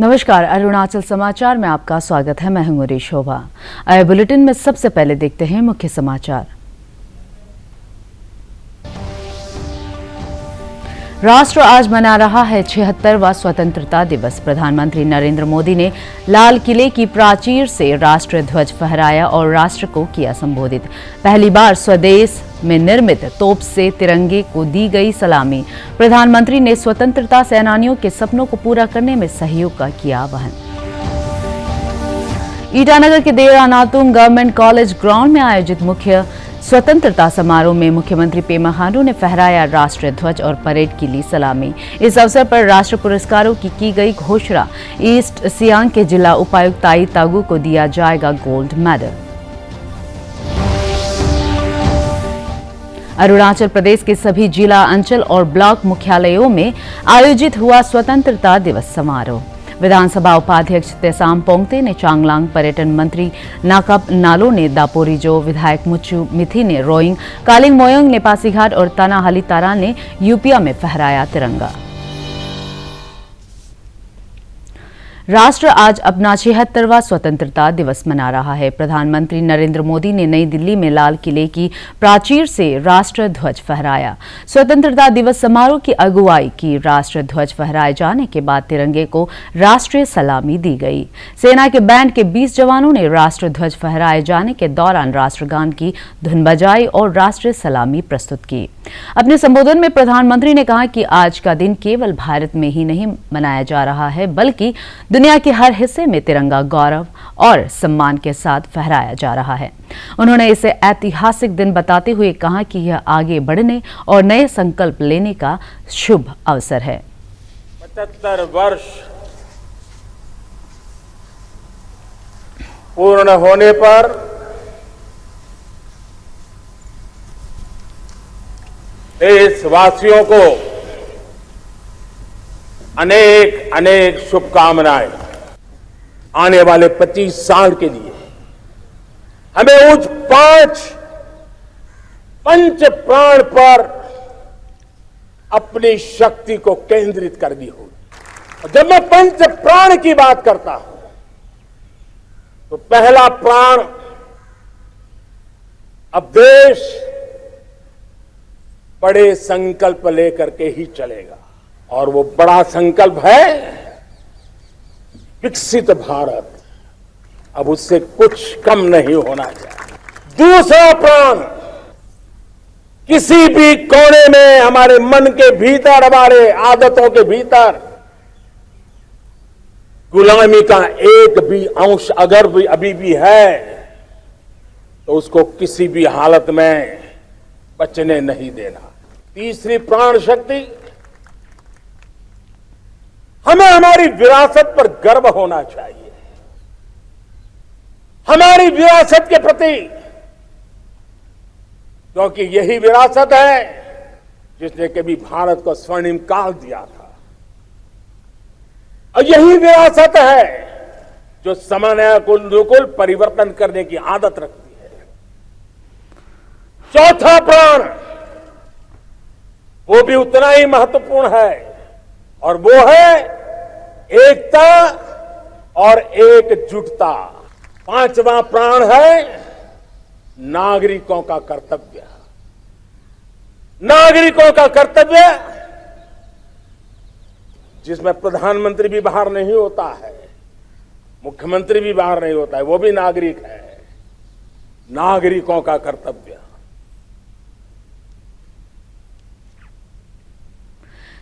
नमस्कार, अरुणाचल समाचार में आपका स्वागत है। मैं हूं शोभा। आए बुलेटिन में सबसे पहले देखते हैं मुख्य समाचार। राष्ट्र आज मना रहा है 76वां स्वतंत्रता दिवस। प्रधानमंत्री नरेंद्र मोदी ने लाल किले की प्राचीर से राष्ट्रीय ध्वज फहराया और राष्ट्र को किया संबोधित। पहली बार स्वदेश में निर्मित तोप से तिरंगे को दी गई सलामी। प्रधानमंत्री ने स्वतंत्रता सेनानियों के सपनों को पूरा करने में सहयोग का किया आह्वान। ईटानगर के देरा नातुंग गवर्नमेंट कॉलेज ग्राउंड में आयोजित मुख्य स्वतंत्रता समारोह में मुख्यमंत्री पेमा खांडू ने फहराया राष्ट्रीय ध्वज और परेड की ली सलामी। इस अवसर पर राष्ट्रीय पुरस्कारों की गई घोषणा। ईस्ट सियांग के जिला उपायुक्त ताई तागू को दिया जाएगा गोल्ड मेडल। अरुणाचल प्रदेश के सभी जिला, अंचल और ब्लॉक मुख्यालयों में आयोजित हुआ स्वतंत्रता दिवस समारोह। विधानसभा उपाध्यक्ष तेसाम पोंगते ने चांगलांग, पर्यटन मंत्री नाकाप नालो ने दापोरिजो, विधायक मुच्चू मिथी ने रोइंग, कालिंग मोयोंग ने पासीघाट और तानाहाली तारा ने यूपिया में फहराया तिरंगा। राष्ट्र आज अपना 76वां स्वतंत्रता दिवस मना रहा है। प्रधानमंत्री नरेंद्र मोदी ने नई दिल्ली में लाल किले की प्राचीर से राष्ट्रीय ध्वज फहराया। स्वतंत्रता दिवस समारोह की अगुवाई की। राष्ट्रीय ध्वज फहराए जाने के बाद तिरंगे को राष्ट्रीय सलामी दी गई। सेना के बैंड के 20 जवानों ने राष्ट्रीय ध्वज फहराए जाने के दौरान राष्ट्रगान की धुन बजाई और राष्ट्रीय सलामी प्रस्तुत की। अपने संबोधन में प्रधानमंत्री ने कहा कि आज का दिन केवल भारत में ही नहीं मनाया जा रहा है, बल्कि दुनिया के हर हिस्से में तिरंगा गौरव और सम्मान के साथ फहराया जा रहा है। उन्होंने इसे ऐतिहासिक दिन बताते हुए कहा कि यह आगे बढ़ने और नए संकल्प लेने का शुभ अवसर है। 75 वर्ष पूर्ण होने पर देशवासियों को अनेक अनेक शुभकामनाएं। आने वाले 25 साल के लिए हमें उस पंच प्राण पर अपनी शक्ति को केंद्रित करनी होगी। और जब मैं पंच प्राण की बात करता हूं तो पहला प्राण, अब देश बड़े संकल्प लेकर के ही चलेगा और वो बड़ा संकल्प है विकसित भारत। अब उससे कुछ कम नहीं होना चाहिए। दूसरा प्राण, किसी भी कोने में हमारे मन के भीतर, हमारे आदतों के भीतर गुलामी का एक भी अंश अगर भी अभी भी है तो उसको किसी भी हालत में बचने नहीं देना। तीसरी प्राण शक्ति, हमें हमारी विरासत पर गर्व होना चाहिए। हमारी विरासत के प्रति, क्योंकि यही विरासत है जिसने कभी भारत को स्वर्णिम काल दिया था और यही विरासत है जो समय को अनुकूल परिवर्तन करने की आदत रखती है। चौथा प्राण, वो भी उतना ही महत्वपूर्ण है और वो है एकता और एकजुटता। पांचवा प्राण है नागरिकों का कर्तव्य। नागरिकों का कर्तव्य जिसमें प्रधानमंत्री भी बाहर नहीं होता है, मुख्यमंत्री भी बाहर नहीं होता है, वो भी नागरिक है। नागरिकों का कर्तव्य।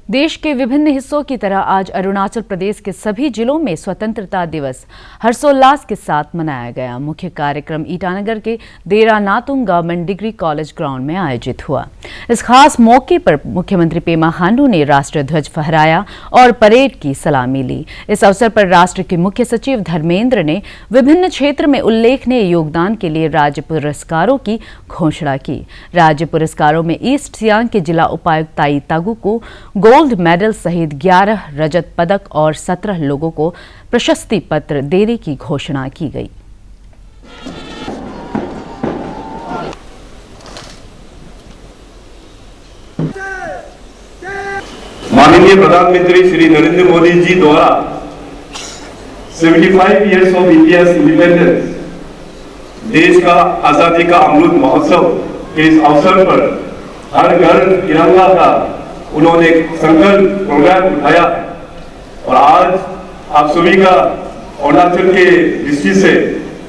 देश के विभिन्न हिस्सों की तरह आज अरुणाचल प्रदेश के सभी जिलों में स्वतंत्रता दिवस हर्षोल्लास के साथ मनाया गया। मुख्य कार्यक्रम ईटानगर के देरा Natung government degree college ground में आयोजित हुआ। इस खास मौके पर मुख्यमंत्री पेमा खांडू ने राष्ट्रीय ध्वज फहराया और परेड की सलामी ली। इस अवसर पर राष्ट्र के मुख्य सचिव धर्मेंद्र ने विभिन्न क्षेत्र में उल्लेखनीय योगदान के लिए राज्य पुरस्कारों की घोषणा की। राज्य पुरस्कारों में ईस्ट सियांग के जिला उपायुक्त ताई तागू को गोल्ड मेडल सहित 11 रजत पदक और 17 लोगों को प्रशस्ति पत्र देने की घोषणा की गई। माननीय प्रधानमंत्री श्री नरेंद्र मोदी जी द्वारा 75 years of India's independence, देश का आजादी का अमृत महोत्सव के इस अवसर पर हर घर तिरंगा का उन्होंने संकल्प प्रोग्राम उठाया है। और आज आप सभी का अरुणाचल के दृष्टि से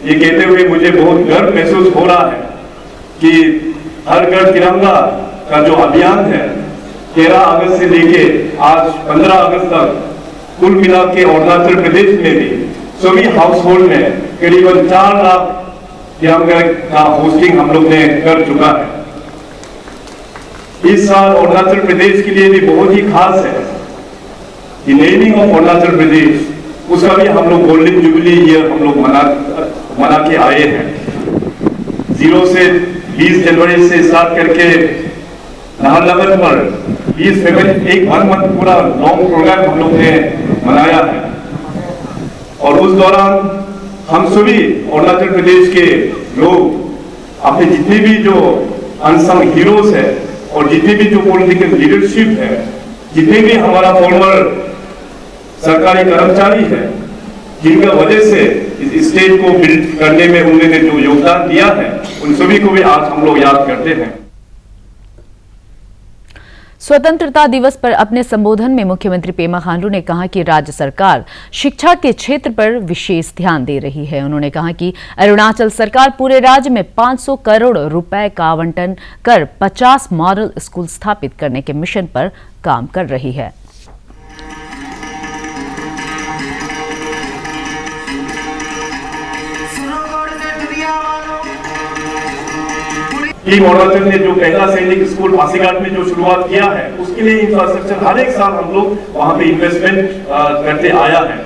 ये कहते हुए मुझे बहुत गर्व महसूस हो रहा है कि हर घर तिरंगा का जो अभियान है 13 अगस्त से लेके आज 15 अगस्त तक कुल मिला के अरुणाचल प्रदेश में भी सभी हाउस होल्ड में करीबन 4 लाख तिरंगा का होस्टिंग हम लोग ने कर चुका है। इस साल अरुणाचल प्रदेश के लिए भी बहुत ही खास है कि नेमिंग ऑफ अरुणाचल प्रदेश उसका भी हम लोग गोल्डन जुबली ईयर हम लोग मना के आए हैं। 0 से 20 जनवरी से स्टार्ट करके नाहरलगुन पर 20 फरवरी एक 1 मंथ पूरा लॉन्ग प्रोग्राम हम लोग ने मनाया है। और उस दौरान हम सभी अरुणाचल प्रदेश के लोग अपने जितने भी जो अनसंग हीरोज है और जितने भी जो पॉलिटिकल लीडरशिप है, जितने भी हमारा फॉर्मर सरकारी कर्मचारी है, जिनका वजह से इस स्टेट को बिल्ड करने में उन्होंने जो योगदान दिया है, उन सभी को भी आज हम लोग याद करते हैं। स्वतंत्रता दिवस पर अपने संबोधन में मुख्यमंत्री पेमा खांडू ने कहा कि राज्य सरकार शिक्षा के क्षेत्र पर विशेष ध्यान दे रही है। उन्होंने कहा कि अरुणाचल सरकार पूरे राज्य में 500 करोड़ रुपए का आवंटन कर 50 मॉडल स्कूल स्थापित करने के मिशन पर काम कर रही है। टीम अरुणाचल ने जो पहला सैनिक स्कूल पासीघाट में जो शुरुआत किया है उसके लिए इंफ्रास्ट्रक्चर हर एक साल हम लोग वहां पे इन्वेस्टमेंट करते आया है।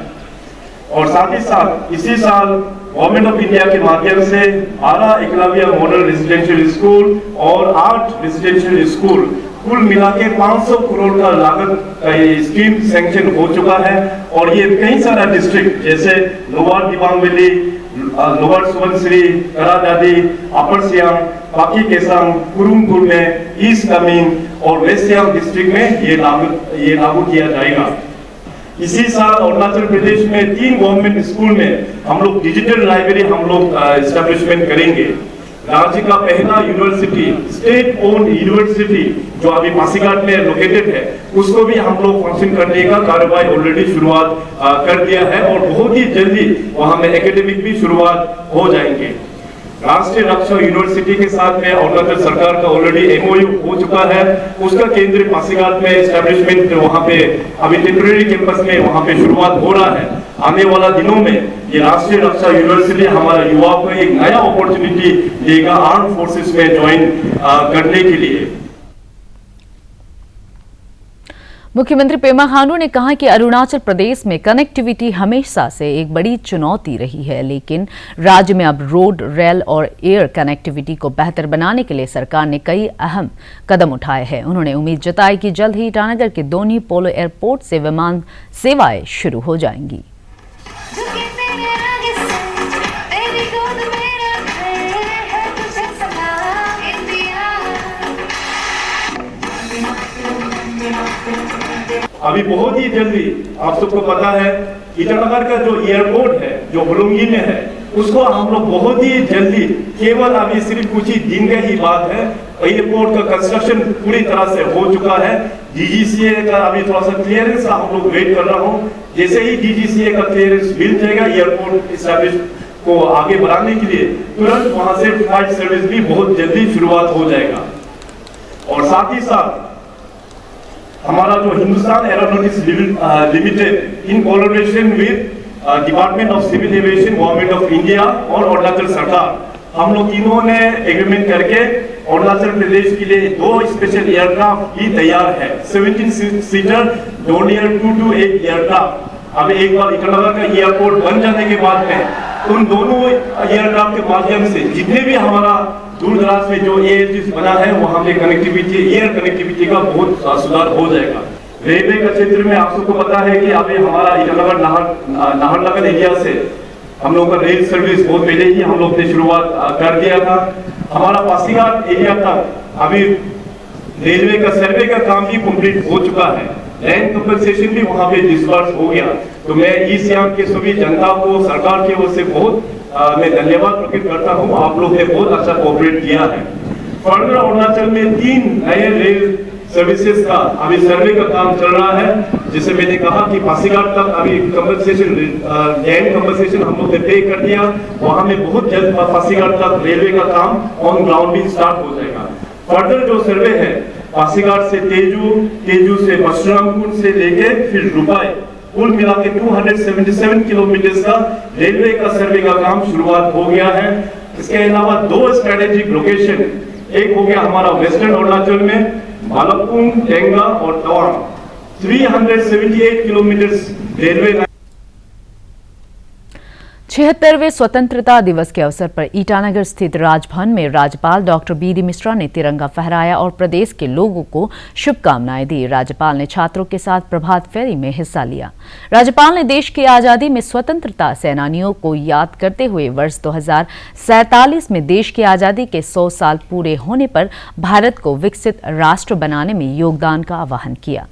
और साथ ही साथ इसी साल गवर्नमेंट ऑफ इंडिया के माध्यम से 12 एकलव्य मॉडल रेजिडेंशियल स्कूल और 8 रेजिडेंशियल स्कूल कुल मिला के 500 करोड़ का लागत का ये स्कीम सैंक्शन हो चुका है। और ये कई सारा डिस्ट्रिक्ट जैसे lower Dibang valley, lower Subansiri, Kra Daadi, upper Siang, Pakke Kessang, कुरुंगपुर में, ईस्ट कामेंग और वेस्ट सियांग डिस्ट्रिक्ट में ये लागू किया जाएगा। इसी साल अरुणाचल प्रदेश में 3 गवर्नमेंट स्कूल में हम लोग डिजिटल लाइब्रेरी हम लोग एस्टेब्लिशमेंट करेंगे। राज्य का पहला यूनिवर्सिटी, स्टेट ओन यूनिवर्सिटी जो अभी पासीघाट में लोकेटेड है, उसको भी हम लोग फंक्शन करने का कार्रवाई ऑलरेडी शुरुआत कर दिया है और बहुत ही जल्दी वहां में एकेडमिक भी शुरुआत हो जाएंगे। राष्ट्रीय रक्षा यूनिवर्सिटी के साथ में अरुणाचल सरकार का ऑलरेडी एमओयू हो चुका है। उसका केंद्र पासीघाट में एस्टेब्लिशमेंट वहां पे अभी टेम्परेरी कैंपस में वहां पे शुरुआत हो रहा है। आने वाला दिनों में ये राष्ट्रीय रक्षा यूनिवर्सिटी हमारा युवाओं को एक नया अपॉर्चुनिटी देगा आर्म फोर्सेस में ज्वाइन करने के लिए। मुख्यमंत्री पेमा खांडू ने कहा कि अरुणाचल प्रदेश में कनेक्टिविटी हमेशा से एक बड़ी चुनौती रही है, लेकिन राज्य में अब रोड, रेल और एयर कनेक्टिविटी को बेहतर बनाने के लिए सरकार ने कई अहम कदम उठाए हैं। उन्होंने उम्मीद जताई कि जल्द ही ईटानगर के दोनी पोलो एयरपोर्ट से विमान सेवाएं शुरू हो जाएंगी। अभी बहुत ही जल्दी आप सबको पता है ईटानगर का जो एयरपोर्ट है जो होलोंगी में है उसको हम लोग बहुत ही जल्दी, केवल अभी सिर्फ कुछ ही दिन का ही बात है, एयरपोर्ट का कंस्ट्रक्शन पूरी तरह से हो चुका है। डीजीसीए का अभी थोड़ा सा क्लियरेंस का हम लोग वेट कर रहा हूँ। जैसे ही डीजीसीए का क्लियरेंस मिल जाएगा एयरपोर्ट इस्टेब्लिश को आगे बढ़ाने के लिए, तुरंत वहां से फ्लाइट सर्विस भी बहुत जल्दी शुरुआत हो जाएगा। और साथ ही साथ हमारा जो Hindustan aeronautics limited in collaboration with department of civil aviation, government of India और अरुणाचल सरकार, हम लोग तीनों ने एग्रीमेंट करके अरुणाचल प्रदेश के लिए 2 स्पेशल एयरक्राफ्ट भी तैयार है। 17 सीटर डोनियर 228 एयरक्राफ्ट। अब एक बार ईटानगर का एयरपोर्ट बन जाने के बाद में उन दोनों एयरक्राफ्ट के माध्यम से जितने भी हमारा दूर दराज में जो एयरबेस बना है वहां पे कनेक्टिविटी, एयर कनेक्टिविटी का बहुत सुधार हो जाएगा। रेलवे का क्षेत्र में आप सबको पता है कि अभी हमारा ईटानगर नाहरलगुन एरिया से हम लोग का रेल सर्विस बहुत पहले ही हम लोग ने शुरुआत कर दिया था। हमारा पासीघाट एरिया तक अभी रेलवे का सर्वे का काम भी कंप्लीट हो चुका है, लैंड कंपनसेशन भी वहां पे डिस्बर्स हो गया। तो मैं ईस्ट सियांग के सभी जनता को सरकार की ओर से बहुत मैं धन्यवाद प्रकट करता हूं। आप लोग ने बहुत अच्छा कोऑपरेट किया है। फर्दर अरुणाचल में 3 नए रेल सर्विसेज का अभी सर्वे का काम चल रहा है। जैसे मैंने कहा कि पासीघाट तक अभी कंपनसेशन लैंड कंपनसेशन हम लोग ने पे कर दिया, वहां में बहुत जल्द पासीघाट तक रेलवे का काम ऑन ग्राउंड भी स्टार्ट हो जाएगा। फर्दर जो सर्वे है पासीघाट से तेजू से परशुरामकुंड से लेके फिर रुपाई, कुल मिला के 277 किलोमीटर का रेलवे का सर्वे का काम शुरुआत हो गया है। इसके अलावा 2 स्ट्रेटेजिक लोकेशन, एक हो गया हमारा वेस्टर्न अरुणाचल में बालकपुंग, डेंगा और तवांग, 378 किलोमीटर रेलवे। 76वें स्वतंत्रता दिवस के अवसर पर ईटानगर स्थित राजभवन में राज्यपाल डॉक्टर बी डी मिश्रा ने तिरंगा फहराया और प्रदेश के लोगों को शुभकामनाएं दी। राज्यपाल ने छात्रों के साथ प्रभात फेरी में हिस्सा लिया। राज्यपाल ने देश की आजादी में स्वतंत्रता सेनानियों को याद करते हुए वर्ष 2047 में देश की आजादी के 100 साल पूरे होने पर भारत को विकसित राष्ट्र बनाने में योगदान का आह्वान किया।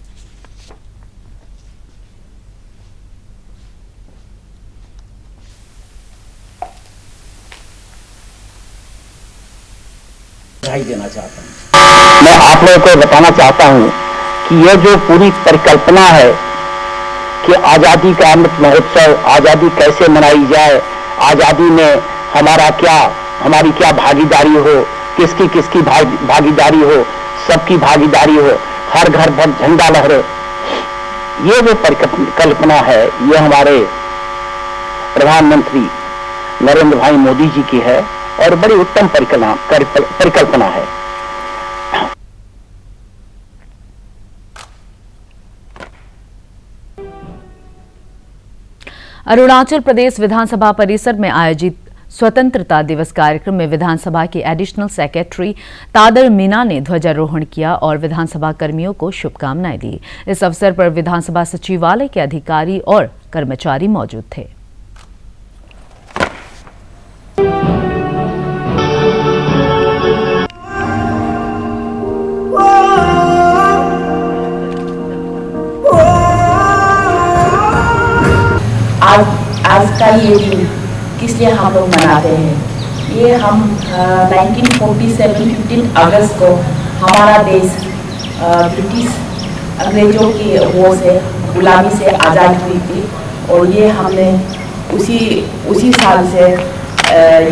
देना चाहता हूं। मैं आप लोगों को बताना चाहता हूं कि यह जो पूरी परिकल्पना है कि आजादी का अमृत महोत्सव, आजादी कैसे मनाई जाए, आजादी में हमारी क्या भागीदारी हो, किसकी भागीदारी हो, सबकी भागीदारी हो, हर घर पर झंडा लहरे, ये जो परिकल्पना है ये हमारे प्रधानमंत्री नरेंद्र भाई मोदी जी की है और बड़ी उत्तम परिकल्पना है। अरुणाचल प्रदेश विधानसभा परिसर में आयोजित स्वतंत्रता दिवस कार्यक्रम में विधानसभा के एडिशनल सेक्रेटरी तादर मीना ने ध्वजारोहण किया और विधानसभा कर्मियों को शुभकामनाएं दी। इस अवसर पर विधानसभा सचिवालय के अधिकारी और कर्मचारी मौजूद थे। आज का ये दिन किस लिए हम लोग मनाते हैं? ये हम 1947 15 अगस्त को हमारा देश ब्रिटिश अंग्रेजों की वो से गुलामी से आज़ाद हुई थी और ये हमने उसी साल से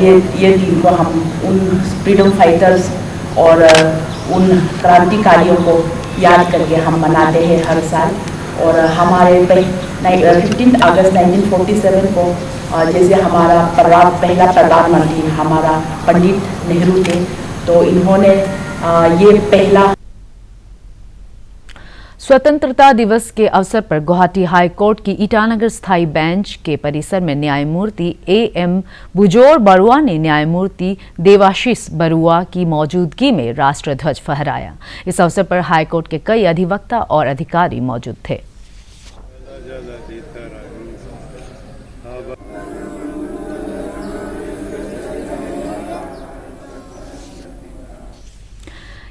ये दिन को हम उन फ्रीडम फाइटर्स और उन क्रांतिकारियों को याद करके हम मनाते हैं हर साल। और हमारे 15 अगस्त 1947 को जैसे हमारा पहला प्रधानमंत्री हमारा पंडित नेहरू थे, तो इन्होंने ये पहला स्वतंत्रता दिवस के अवसर पर गुवाहाटी हाई कोर्ट की ईटानगर स्थायी बेंच के परिसर में न्यायमूर्ति A.M. बुजोर बरुआ ने न्यायमूर्ति देवाशीष बरुआ की मौजूदगी में राष्ट्रध्वज फहराया। इस अवसर पर हाई कोर्ट के कई अधिवक्ता और अधिकारी मौजूद थे।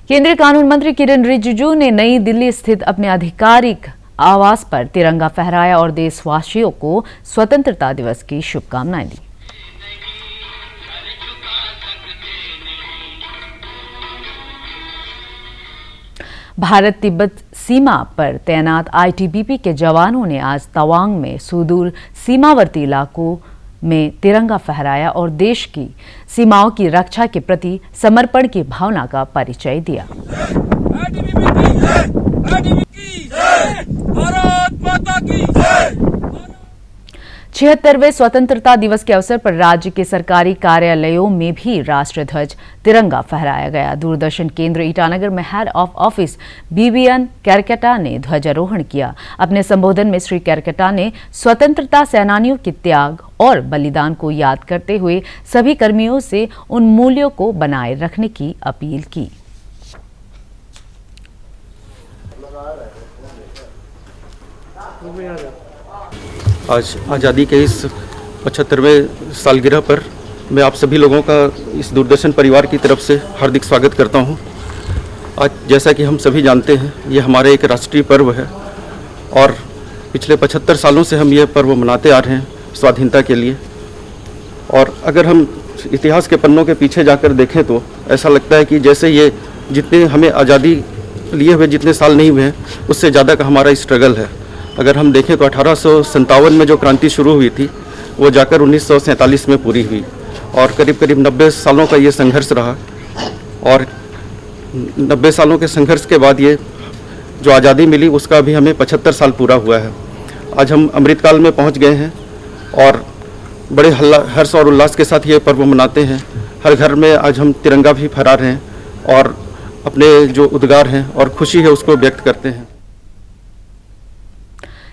केंद्रीय कानून मंत्री किरेन रिजिजू ने नई दिल्ली स्थित अपने आधिकारिक आवास पर तिरंगा फहराया और देशवासियों को स्वतंत्रता दिवस की शुभकामनाएं दी। भारत तिब्बत सीमा पर तैनात आईटीबीपी के जवानों ने आज तवांग में सुदूर सीमावर्ती इलाकों में तिरंगा फहराया और देश की सीमाओं की रक्षा के प्रति समर्पण की भावना का परिचय दिया। भारत माता की जय। 76वें स्वतंत्रता दिवस के अवसर पर राज्य के सरकारी कार्यालयों में भी राष्ट्रध्वज तिरंगा फहराया गया। दूरदर्शन केंद्र ईटानगर में हेड ऑफ ऑफिस बीबीएन कैरकेटा ने ध्वजारोहण किया। अपने संबोधन में श्री कैरकेटा ने स्वतंत्रता सेनानियों के त्याग और बलिदान को याद करते हुए सभी कर्मियों से उन मूल्यों को बनाए रखने की अपील की। आज आज़ादी के इस 75वें सालगिरह पर मैं आप सभी लोगों का इस दूरदर्शन परिवार की तरफ से हार्दिक स्वागत करता हूं। आज जैसा कि हम सभी जानते हैं, ये हमारे एक राष्ट्रीय पर्व है और पिछले 75 सालों से हम ये पर्व मनाते आ रहे हैं स्वाधीनता के लिए। और अगर हम इतिहास के पन्नों के पीछे जाकर देखें तो ऐसा लगता है कि जैसे ये जितने हमें आज़ादी लिए हुए जितने साल नहीं हुए हैं, उससे ज़्यादा का हमारा स्ट्रगल है। अगर हम देखें तो 1857 में जो क्रांति शुरू हुई थी वो जाकर 1947 में पूरी हुई और करीब करीब 90 सालों का ये संघर्ष रहा। और 90 सालों के संघर्ष के बाद ये जो आज़ादी मिली उसका भी हमें 75 साल पूरा हुआ है। आज हम अमृतकाल में पहुंच गए हैं और बड़े हर्ष और उल्लास के साथ ये पर्व मनाते हैं। हर घर में आज हम तिरंगा भी फहरा रहे हैं और अपने जो उद्गार हैं और खुशी है उसको व्यक्त करते हैं।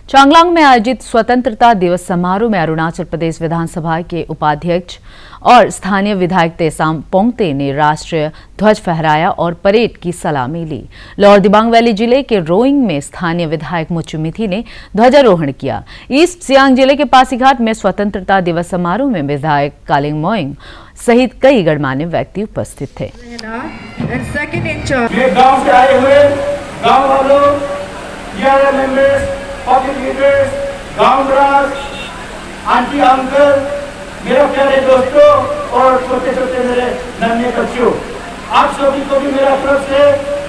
चांगलांग में आयोजित स्वतंत्रता दिवस समारोह में अरुणाचल प्रदेश विधानसभा के उपाध्यक्ष और स्थानीय विधायक तेसाम पोंगते ने राष्ट्रीय ध्वज फहराया और परेड की सलामी ली। लोअर दिबांग वैली जिले के रोइंग में स्थानीय विधायक मुचु मिथी ने ध्वजारोहण किया। ईस्ट सियांग जिले के पासीघाट में स्वतंत्रता दिवस समारोह में विधायक कालिंग मोइंग सहित कई गणमान्य व्यक्ति उपस्थित थे। ये गांव से आए हुए गांव वालों, पब्लिक लीडर्स, गांव-राज, आंटी अंकल, मेरे प्यारे दोस्तों और छोटे छोटे मेरे नन्हे बच्चों, आप सभी को भी मेरा तरफ से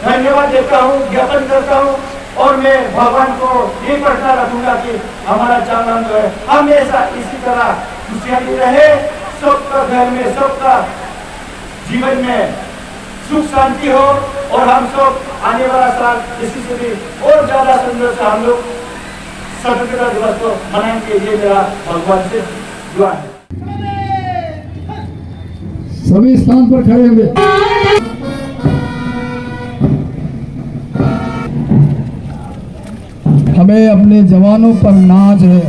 धन्यवाद देता हूँ, ज्ञापन करता हूँ। और मैं भगवान को ये प्रार्थना रखूंगा कि हमारा चांगलांग जो है हमेशा इसी तरह खुशहाली रहे, सबका घर में, सबका जीवन में सुख शांति हो और हम सब आने वाला साल इसी से भी और ज्यादा सुंदर से हम लोग स्वतंत्रता दिवस को मनाएंगे। ये मेरा भगवान से दुआ है। सभी स्थान पर खड़े हुए हमें अपने जवानों पर नाज है।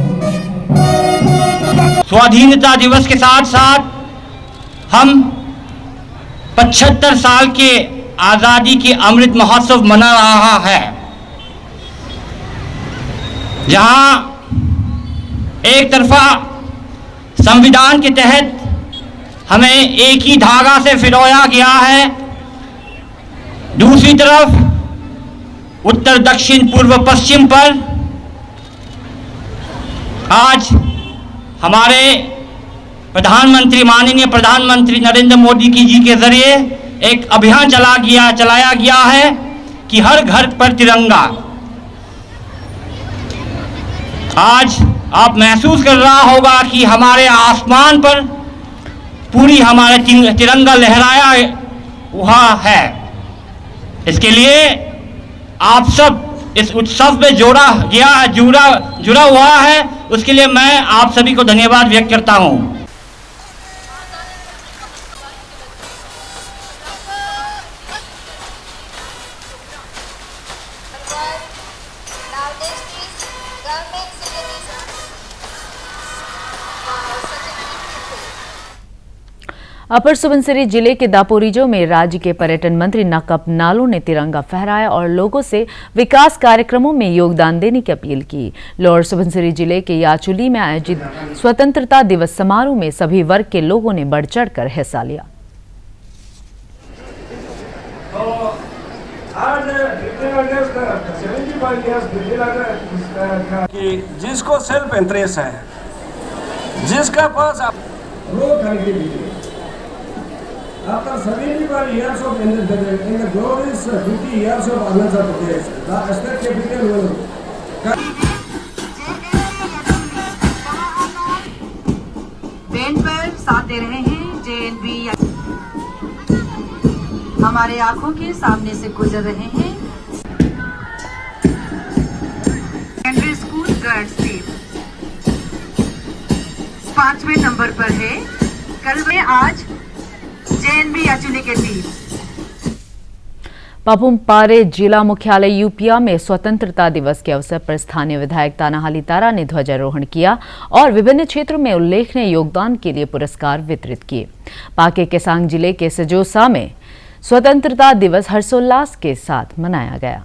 स्वाधीनता दिवस के साथ साथ हम 75 साल के आजादी के अमृत महोत्सव मना रहा है, जहां एक तरफा संविधान के तहत हमें एक ही धागा से पिरोया गया है, दूसरी तरफ उत्तर दक्षिण पूर्व पश्चिम पर आज हमारे प्रधानमंत्री माननीय प्रधानमंत्री नरेंद्र मोदी जी के जरिए एक अभियान चलाया गया है कि हर घर पर तिरंगा। आज आप महसूस कर रहा होगा कि हमारे आसमान पर पूरी हमारे तिरंगा लहराया हुआ है। इसके लिए आप सब इस उत्सव में जुड़ा हुआ है, उसके लिए मैं आप सभी को धन्यवाद व्यक्त करता हूं। अपर सुबनसिरी जिले के दापोरिजो में राज्य के पर्यटन मंत्री नकप नालो ने तिरंगा फहराया और लोगों से विकास कार्यक्रमों में योगदान देने की अपील की। लोअर सुबनसिरी जिले के याचुली में आयोजित स्वतंत्रता दिवस समारोह में सभी वर्ग के लोगों ने बढ़ चढ़कर हिस्सा लिया। जिसको सेल्फ इंटरेस्ट है, जिसका पास after 75 years of in the glorious 50 years of Arunachal Pradesh, the state capital will band पर साथ दे रहे हैं JNB हमारे आंखों के सामने से गुजर रहे हैं। सेकेंडरी स्कूल गर्ल्स टीम 5वें नंबर पर है। कल में आज JNB याचुली के टीम। पापुम-पारे जिला मुख्यालय यूपिया में स्वतंत्रता दिवस के अवसर पर स्थानीय विधायक तानाहाली तारा ने ध्वजारोहण किया और विभिन्न क्षेत्रों में उल्लेखनीय योगदान के लिए पुरस्कार वितरित किए। पाके केसांग जिले के सजोसा में स्वतंत्रता दिवस हर्षोल्लास के साथ मनाया गया।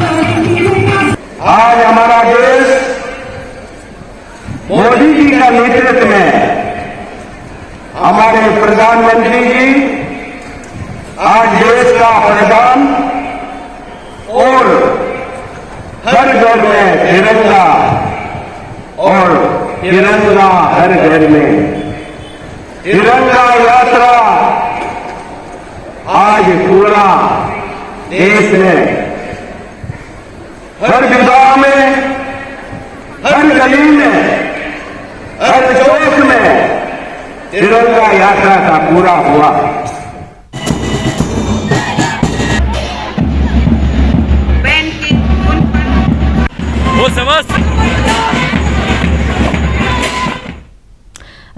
Thank you. जी का नेतृत्व में हमारे प्रधानमंत्री जी आज देश का प्रधान और हर घर में तिरंगा और तिरंगा हर घर में तिरंगा यात्रा आज पूरा देश में हर विभाग में, हर गली में, हर चौक में तिरंगा यात्रा का पूरा हुआ। वो समझ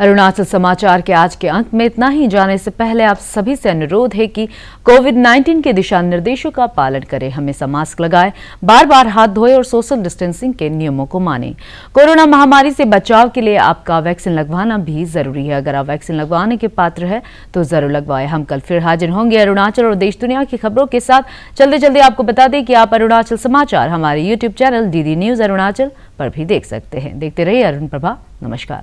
अरुणाचल समाचार के आज के अंक में इतना ही। जाने से पहले आप सभी से अनुरोध है कि कोविड-19 के दिशा निर्देशों का पालन करें, हमेशा मास्क लगाएं, बार बार हाथ धोएं और सोशल डिस्टेंसिंग के नियमों को मानें। कोरोना महामारी से बचाव के लिए आपका वैक्सीन लगवाना भी जरूरी है। अगर आप वैक्सीन लगवाने के पात्र है तो जरूर लगवाएं। हम कल फिर हाजिर होंगे अरुणाचल और देश दुनिया की खबरों के साथ। जल्दी जल्दी आपको बता दें कि आप अरुणाचल समाचार हमारे YouTube channel DD news Arunachal पर भी देख सकते हैं। देखते रहिए अरुण प्रभा। नमस्कार।